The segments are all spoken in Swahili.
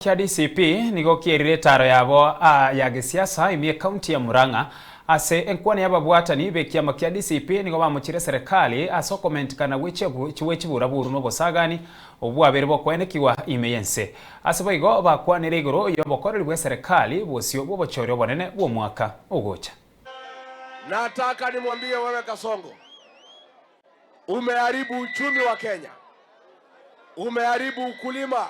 Kia DCP nigo kierire taro yabo ya gisiasa imie kaunti ya Murang'a ase enkwani yababwatani bekiama kia DCP nigo bamuchire serikali aso comment kana wichibura buru no bosagani obwabere bokwenekiwa imeyense ase boigo bakwanire igoro yo bokoreri bwa serikali bosio bobochoryo bonene bwo mwaka ugocha. Nataka nimwambie wewe Kasongo, umeharibu uchumi wa Kenya, umeharibu ukulima,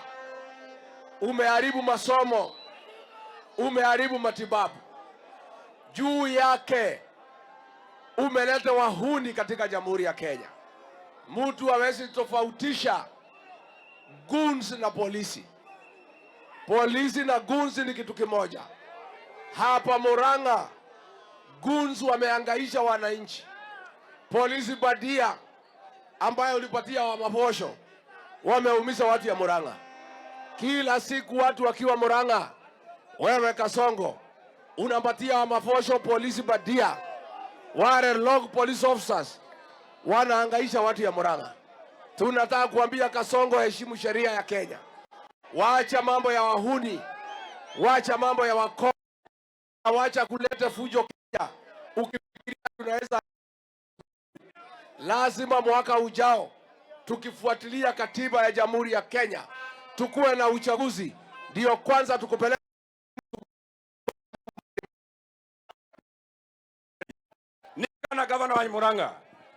umeharibu masomo, umeharibu matibabu. Juu yake umeleta wahuni katika Jamhuri ya Kenya. Mtu hawezi tofautisha goons na polisi. Polisi na goons ni kitu kimoja. Hapa Murang'a goons wamehangaisha wananchi. Polisi badia ambayo ulipatia wa maposho wameumiza watu ya Murang'a. Kila siku watu wakiwa Murang'a, wewe Kasongo unapatia wa maposho polisi badia, wale log police officers wanahangaisha watu ya Murang'a. Tunataka kuambia Kasongo, heshimu sheria ya Kenya. Waacha mambo ya wahuni, waacha mambo ya wako, waacha kuleta fujo Kenya. Ukifikiria tunaweza, lazima mwaka ujao tukifuatilia katiba ya Jamhuri ya Kenya tukuwe na uchaguzi, ndio kwanza tukupeleka. Nikana gavana wa Murang'a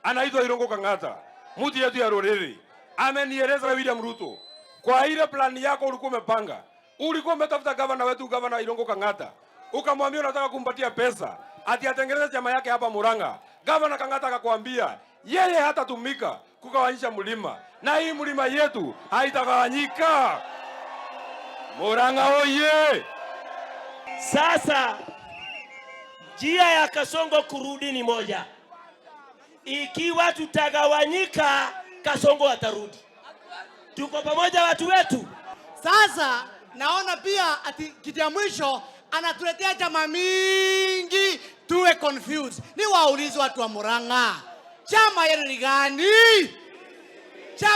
anaitwa Irungu Kang'ata, mtu yetu ya Roreri, amenieleza William Ruto, kwa ile plani yako ulikuwa umepanga, ulikuwa umetafuta gavana wetu, gavana Irungu Kang'ata, ukamwambia unataka kumpatia pesa ati atengeneze chama yake hapa Murang'a. Gavana Kang'ata akakwambia yeye hatatumika kugawanyisha mlima, na hii mlima yetu haitagawanyika. Murang'a oye! Sasa njia ya Kasongo kurudi ni moja. Ikiwa tutagawanyika, Kasongo atarudi. Tuko pamoja watu wetu. Sasa naona pia ati kitu ya mwisho anatuletea chama mingi tuwe confused. Ni waulize watu wa Murang'a, chama yenu ni gani? Chama